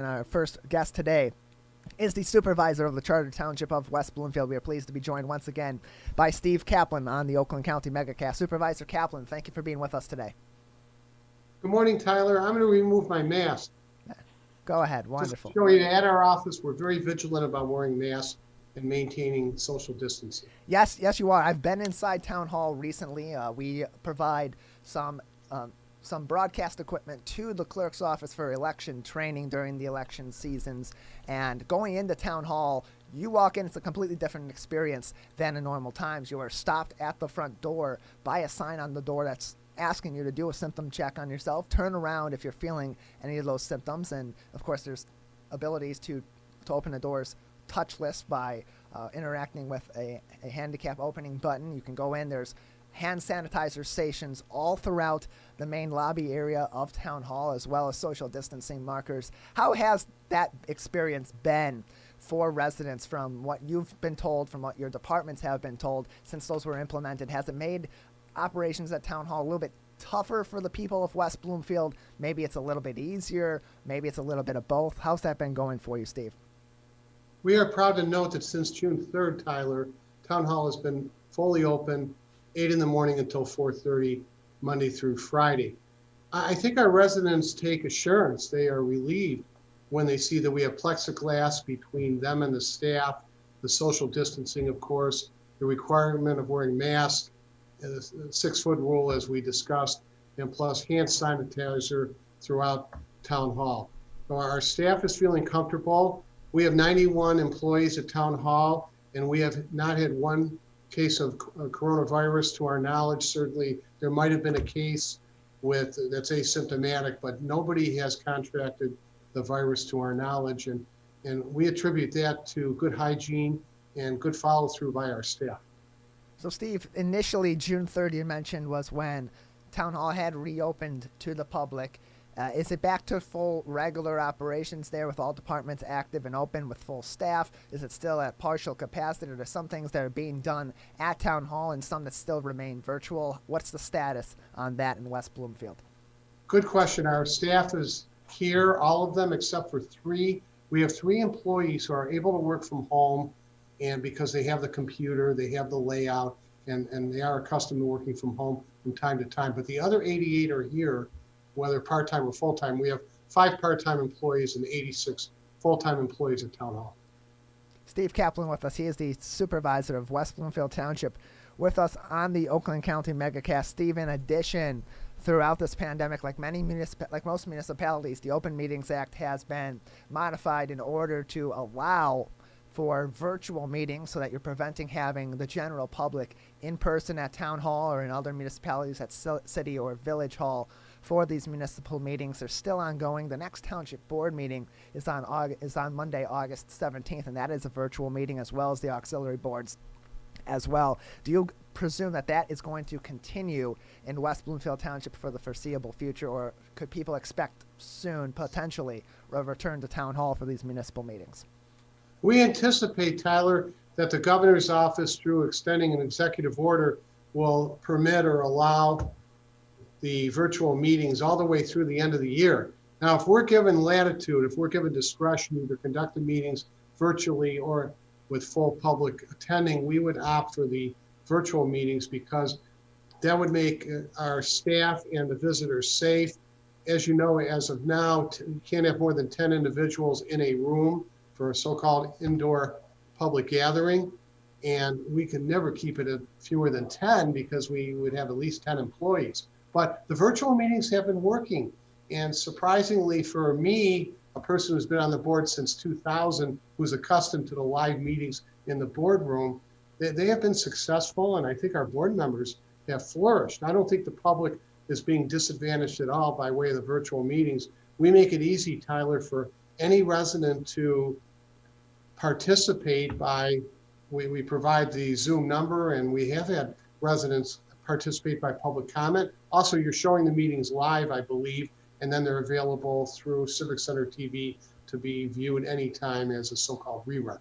And our first guest today is the supervisor of the Charter Township of West Bloomfield. We are pleased to be joined once again by Steve Kaplan on the Oakland County Megacast. Supervisor Kaplan, thank you for being with us today. Good morning, Tyler. I'm going to remove my mask. Go ahead. Wonderful. Just to show you, at our office, we're very vigilant about wearing masks and maintaining social distancing. Yes, you are. I've been inside Town Hall recently. We provide some broadcast equipment to the clerk's office for election training during the election seasons. And going into Town Hall, you walk in, it's a completely different experience than in normal times. You are stopped at the front door by a sign on the door that's asking you to do a symptom check on yourself. Turn around if you're feeling any of those symptoms. And of course, there's abilities to open the doors touchless by interacting with a handicap opening button. You can go in. There's hand sanitizer stations all throughout the main lobby area of Town Hall, as well as social distancing markers. How has that experience been for residents from what you've been told, from what your departments have been told since those were implemented? Has it made operations at Town Hall a little bit tougher for the people of West Bloomfield? Maybe it's a little bit easier. Maybe it's a little bit of both. How's that been going for you, Steve? We are proud to note that since June 3rd, Tyler, Town Hall has been fully open 8 in the morning until 4:30, Monday through Friday. I think our residents take assurance. They are relieved when they see that we have plexiglass between them and the staff, the social distancing, of course, the requirement of wearing masks, the 6-foot rule, as we discussed, and plus hand sanitizer throughout Town Hall. So our staff is feeling comfortable. We have 91 employees at Town Hall, and we have not had one case of coronavirus to our knowledge. Certainly there might have been a case that's asymptomatic, but nobody has contracted the virus to our knowledge, and we attribute that to good hygiene and good follow through by our staff. So Steve, initially June 3rd you mentioned was when Town Hall had reopened to the public. Is it back to full regular operations there with all departments active and open with full staff? Is it still at partial capacity? Or there's some things that are being done at Town Hall and some that still remain virtual? What's the status on that in West Bloomfield? Good question. Our staff is here, all of them except for 3. We have 3 employees who are able to work from home, and because they have the computer, they have the layout, and they are accustomed to working from home from time to time. But the other 88 are here, whether part-time or full-time. We have 5 part-time employees and 86 full-time employees at Town Hall. Steve Kaplan with us. He is the supervisor of West Bloomfield Township with us on the Oakland County Megacast. Steve, in addition, throughout this pandemic, like most municipalities, the Open Meetings Act has been modified in order to allow for virtual meetings so that you're preventing having the general public in person at Town Hall or in other municipalities at City or Village Hall for these municipal meetings. They're still ongoing. The next Township Board meeting is on Monday, August 17th, and that is a virtual meeting as well as the auxiliary boards as well. Do you presume that that is going to continue in West Bloomfield Township for the foreseeable future, or could people expect soon, potentially, a return to Town Hall for these municipal meetings? We anticipate, Tyler, that the governor's office, through extending an executive order, will permit or allow the virtual meetings all the way through the end of the year. Now, if we're given latitude, if we're given discretion to either conduct the meetings virtually or with full public attending, we would opt for the virtual meetings because that would make our staff and the visitors safe. As you know, as of now, you can't have more than 10 individuals in a room for a so-called indoor public gathering. And we can never keep it at fewer than 10 because we would have at least 10 employees. But the virtual meetings have been working. And surprisingly for me, a person who's been on the board since 2000, who's accustomed to the live meetings in the boardroom, they have been successful. And I think our board members have flourished. I don't think the public is being disadvantaged at all by way of the virtual meetings. We make it easy, Tyler, for any resident to participate by, we provide the Zoom number, and we have had residents participate by public comment. Also, you're showing the meetings live, I believe, and then they're available through Civic Center TV to be viewed anytime as a so-called rerun.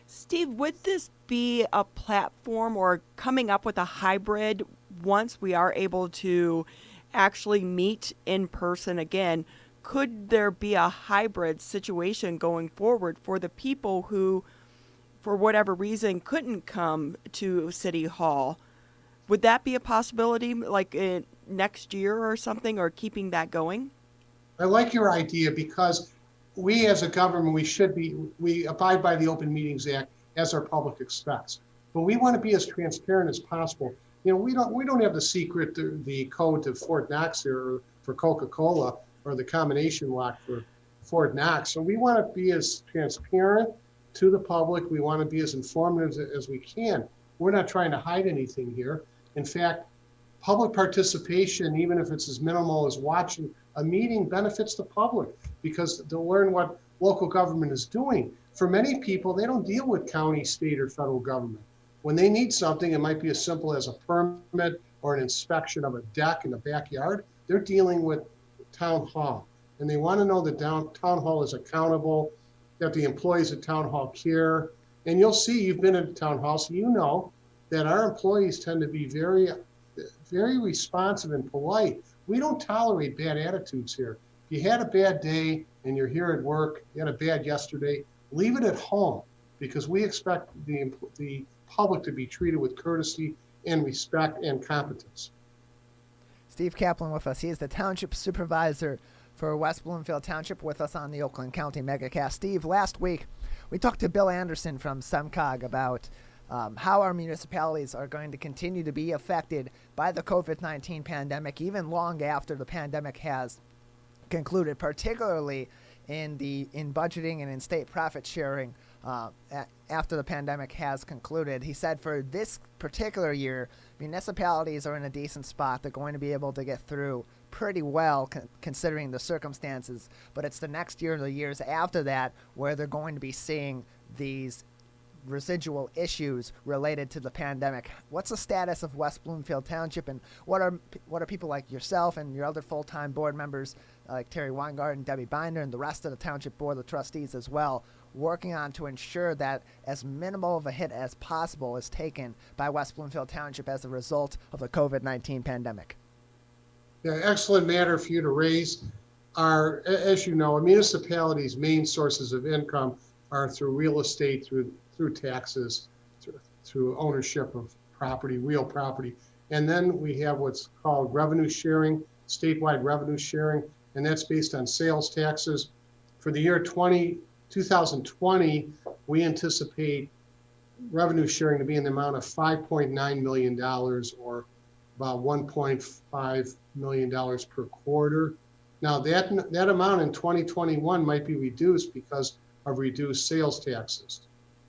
Steve, would this be a platform or coming up with a hybrid once we are able to actually meet in person again? could there be a hybrid situation going forward for the people who, for whatever reason, couldn't come to City Hall? Would that be a possibility, like next year or something, or keeping that going? I like your idea because we as a government, we abide by the Open Meetings Act as our public expects. But we want to be as transparent as possible. You know, we don't have the secret, the code to Fort Knox here or for Coca-Cola or the combination lock for Fort Knox. So we want to be as transparent to the public. We want to be as informative as we can. We're not trying to hide anything here. In fact, public participation, even if it's as minimal as watching a meeting, benefits the public because they'll learn what local government is doing. For many people, they don't deal with county, state, or federal government. When they need something, it might be as simple as a permit or an inspection of a deck in the backyard. They're dealing with town hall, and they want to know that town hall is accountable, that the employees at town hall care. And you'll see, you've been at town hall, so you know that our employees tend to be very, very responsive and polite. We don't tolerate bad attitudes here. If you had a bad day and you're here at work, you had a bad yesterday, leave it at home because we expect the public to be treated with courtesy and respect and competence. Steve Kaplan with us. He is the Township Supervisor for West Bloomfield Township with us on the Oakland County Megacast. Steve, last week we talked to Bill Anderson from SEMCOG about how our municipalities are going to continue to be affected by the COVID-19 pandemic even long after the pandemic has concluded, particularly in budgeting and in state profit sharing after the pandemic has concluded. He said for this particular year, municipalities are in a decent spot. They're going to be able to get through pretty well considering the circumstances, but it's the next year or the years after that where they're going to be seeing these residual issues related to the pandemic. What's the status of West Bloomfield Township, and what are people like yourself and your other full-time board members like Terry Weingart and Debbie Binder and the rest of the Township Board of Trustees as well working on to ensure that as minimal of a hit as possible is taken by West Bloomfield Township as a result of the COVID-19 pandemic? Yeah, excellent matter for you to raise. As you know, a municipality's main sources of income are through real estate, through taxes, through ownership of property, real property. And then we have what's called revenue sharing, statewide revenue sharing, and that's based on sales taxes. For the year 2020, we anticipate revenue sharing to be in the amount of $5.9 million or about $1.5 million per quarter. Now that amount in 2021 might be reduced because of reduced sales taxes.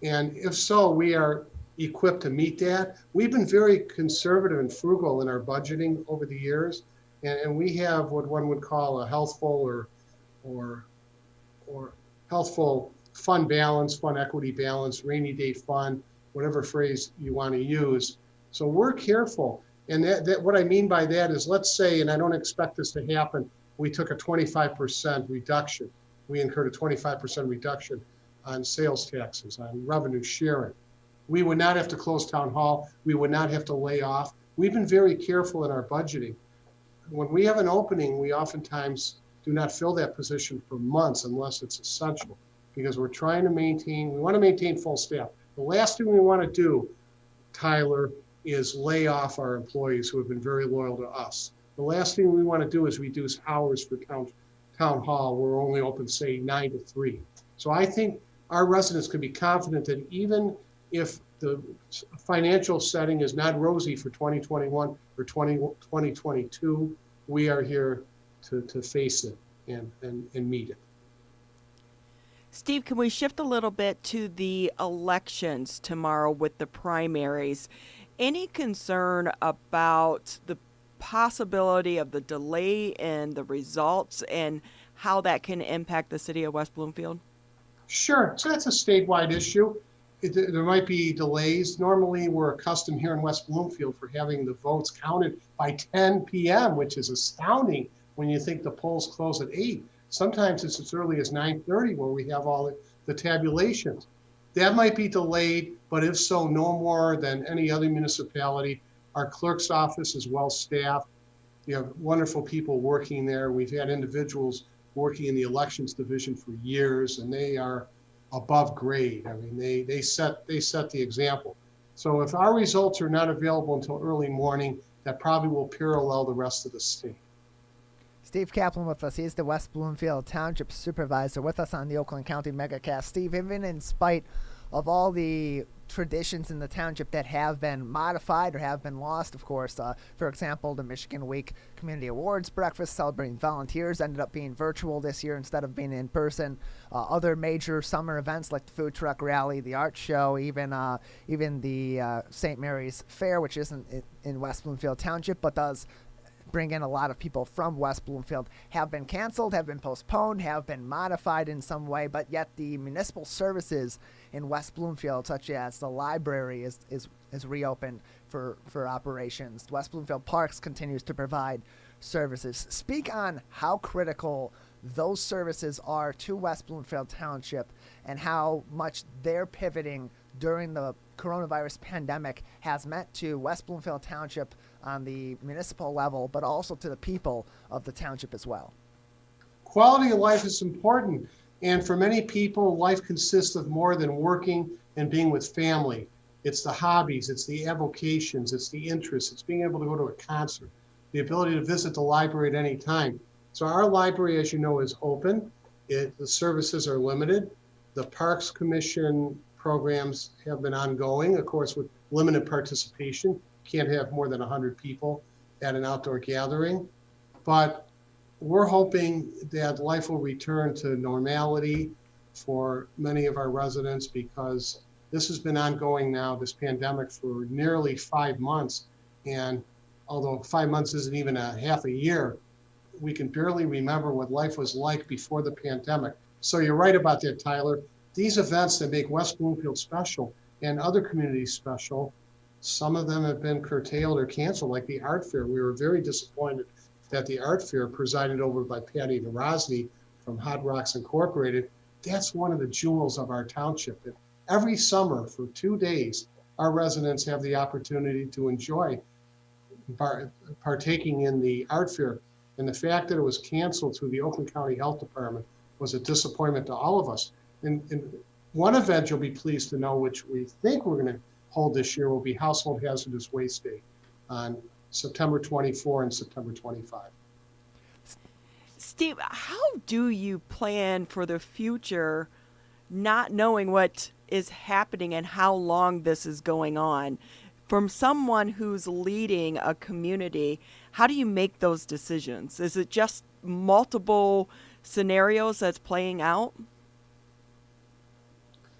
And if so, we are equipped to meet that. We've been very conservative and frugal in our budgeting over the years. And we have what one would call a healthful or healthful fund balance, fund equity balance, rainy day fund, whatever phrase you want to use. So we're careful. And that what I mean by that is, let's say, and I don't expect this to happen, we took a 25% reduction. We incurred a 25% reduction on sales taxes, on revenue sharing. We would not have to close town hall. We would not have to lay off. We've been very careful in our budgeting. When we have an opening, we oftentimes do not fill that position for months unless it's essential, because we're trying to maintain, we want to maintain full staff. The last thing we want to do, Tyler, is lay off our employees who have been very loyal to us. The last thing we want to do is reduce hours for town hall. We're only open, say, 9 to 3. So I think our residents can be confident that even if the financial setting is not rosy for 2021 or 2022, we are here to face it and meet it. Steve, can we shift a little bit to the elections tomorrow with the primaries? Any concern about the possibility of the delay in the results and how that can impact the city of West Bloomfield? Sure. So that's a statewide issue. There might be delays. Normally, we're accustomed here in West Bloomfield for having the votes counted by 10 p.m., which is astounding when you think the polls close at 8. Sometimes it's as early as 9:30 where we have all the tabulations. That might be delayed, but if so, no more than any other municipality. Our clerk's office is well staffed. We have wonderful people working there. We've had individuals working in the elections division for years, and they are above grade. I mean, they set the example. So if our results are not available until early morning, that probably will parallel the rest of the state. Steve Kaplan with us. He's the West Bloomfield Township Supervisor with us on the Oakland County Megacast. Steve, even in spite of all the traditions in the township that have been modified or have been lost, of course, for example, the Michigan Week Community Awards breakfast celebrating volunteers ended up being virtual this year instead of being in person. Other major summer events like the food truck rally, the art show, even the St. Mary's Fair, which isn't in West Bloomfield Township but does bring in a lot of people from West Bloomfield, have been canceled, have been postponed, have been modified in some way, but yet the municipal services in West Bloomfield, such as the library, is reopened for operations. West Bloomfield Parks continues to provide services. Speak on how critical those services are to West Bloomfield Township and how much their pivoting during the coronavirus pandemic has meant to West Bloomfield Township on the municipal level, but also to the people of the township as well. Quality of life is important, and for many people, life consists of more than working and being with family. It's the hobbies, it's the avocations, it's the interests, it's being able to go to a concert, the ability to visit the library at any time. So our library, as you know, is open. The services are limited. The Parks Commission programs have been ongoing, of course, with limited participation. Can't have more than 100 people at an outdoor gathering. But we're hoping that life will return to normality for many of our residents, because this has been ongoing now, this pandemic, for nearly 5 months. And although 5 months isn't even a half a year, we can barely remember what life was like before the pandemic. So you're right about that, Tyler. These events that make West Bloomfield special and other communities special, some of them have been curtailed or canceled, like the art fair. We were very disappointed that the art fair, presided over by Patty DeRosny from Hot Rocks Incorporated, that's one of the jewels of our township. And every summer for 2 days, our residents have the opportunity to enjoy partaking in the art fair. And the fact that it was canceled through the Oakland County Health Department was a disappointment to all of us. And one event you'll be pleased to know, which we think we're going to hold this year, will be Household Hazardous Waste Day on September 24 and September 25. Steve, how do you plan for the future, not knowing what is happening and how long this is going on? From someone who's leading a community, how do you make those decisions? Is it just multiple scenarios that's playing out?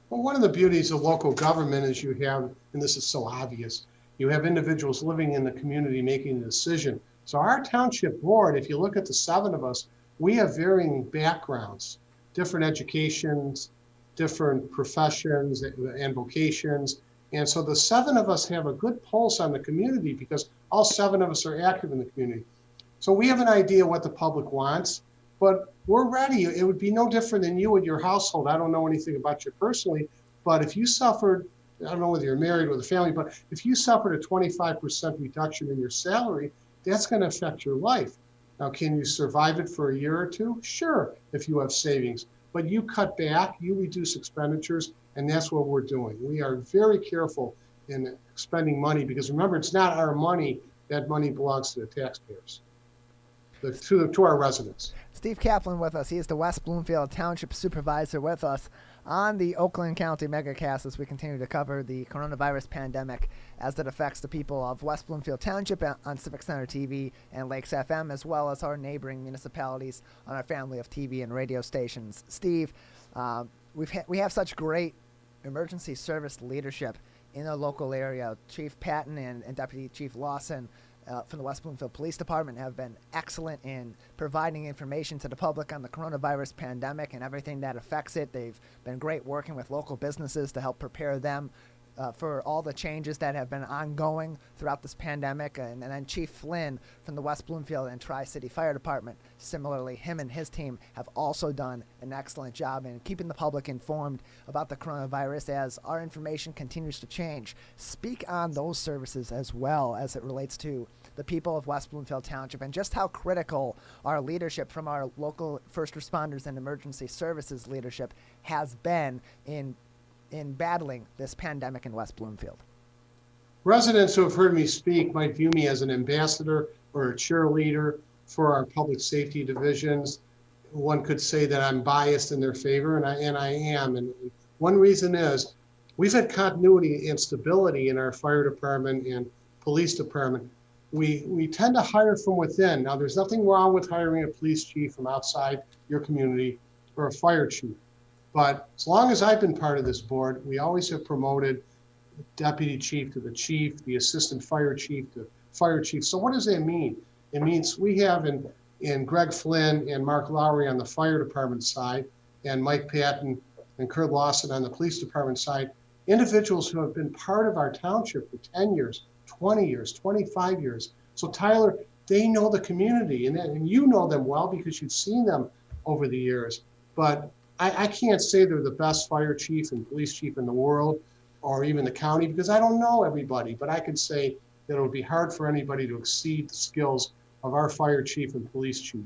Well, one of the beauties of local government is you have, and this is so obvious, you have individuals living in the community making the decision. So our township board, if you look at the 7 of us, we have varying backgrounds, different educations, different professions and vocations. And so the 7 of us have a good pulse on the community because all 7 of us are active in the community. So we have an idea what the public wants, but we're ready. It would be no different than you and your household. I don't know anything about you personally, but if you suffered, I don't know whether you're married with a family, but if you suffered a 25% reduction in your salary, that's going to affect your life. Now, can you survive it for a year or two? Sure, if you have savings. But you cut back, you reduce expenditures, and that's what we're doing. We are very careful in spending money because remember, it's not our money. That money belongs to the taxpayers, to our residents. Steve Kaplan with us. He is the West Bloomfield Township Supervisor with us on the Oakland County Megacast as we continue to cover the coronavirus pandemic as it affects the people of West Bloomfield Township on Civic Center TV and Lakes FM, as well as our neighboring municipalities on our family of TV and radio stations. Steve, we have such great emergency service leadership in the local area. Chief Patton and Deputy Chief Lawson from the West Bloomfield Police Department have been excellent in providing information to the public on the coronavirus pandemic and everything that affects it. They've been great working with local businesses to help prepare them for all the changes that have been ongoing throughout this pandemic. And then Chief Flynn from the West Bloomfield and Tri-City Fire Department, similarly, him and his team have also done an excellent job in keeping the public informed about the coronavirus as our information continues to change. Speak on those services as well as it relates to the people of West Bloomfield Township and just how critical our leadership from our local first responders and emergency services leadership has been in battling this pandemic in West Bloomfield. Residents who have heard me speak might view me as an ambassador or a cheerleader for our public safety divisions. One could say that I'm biased in their favor, and I am. And one reason is we've had continuity and stability in our fire department and police department. We tend to hire from within. Now, there's nothing wrong with hiring a police chief from outside your community or a fire chief. But as long as I've been part of this board, we always have promoted deputy chief to the chief, the assistant fire chief to fire chief. So what does that mean? It means we have in Greg Flynn and Mark Lowry on the fire department side, and Mike Patton and Kurt Lawson on the police department side, individuals who have been part of our township for 10 years, 20 years, 25 years. So Tyler, they know the community, and you know them well because you've seen them over the years. But I can't say they're the best fire chief and police chief in the world or even the county because I don't know everybody, but I can say that it would be hard for anybody to exceed the skills of our fire chief and police chief.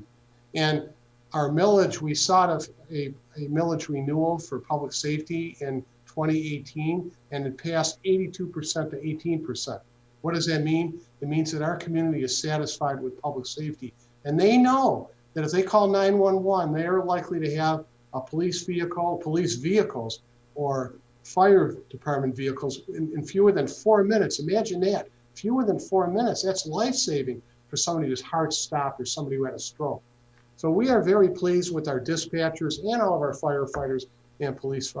And our millage, we sought a millage renewal for public safety in 2018, and it passed 82% to 18%. What does that mean? It means that our community is satisfied with public safety. And they know that if they call 911, they are likely to have a police vehicle, police vehicles, or fire department vehicles in fewer than 4 minutes. Imagine that, fewer than 4 minutes. That's life-saving for somebody whose heart stopped or somebody who had a stroke. So we are very pleased with our dispatchers and all of our firefighters and police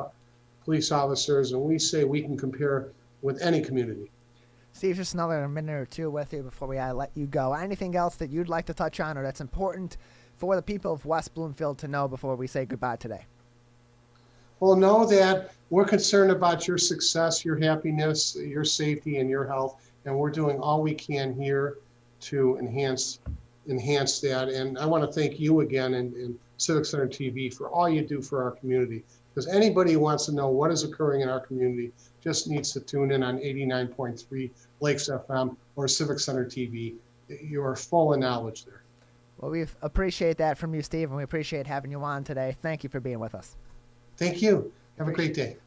officers, and we say we can compare with any community. Steve, just another minute or two with you before we let you go. Anything else that you'd like to touch on or that's important for the people of West Bloomfield to know before we say goodbye today? Well, know that we're concerned about your success, your happiness, your safety, and your health, and we're doing all we can here to enhance that. And I want to thank you again and Civic Center TV for all you do for our community. Because anybody who wants to know what is occurring in our community just needs to tune in on 89.3 Lakes FM or Civic Center TV. You are full of knowledge there. Well, we appreciate that from you, Steve, and we appreciate having you on today. Thank you for being with us. Thank you. Have a great day.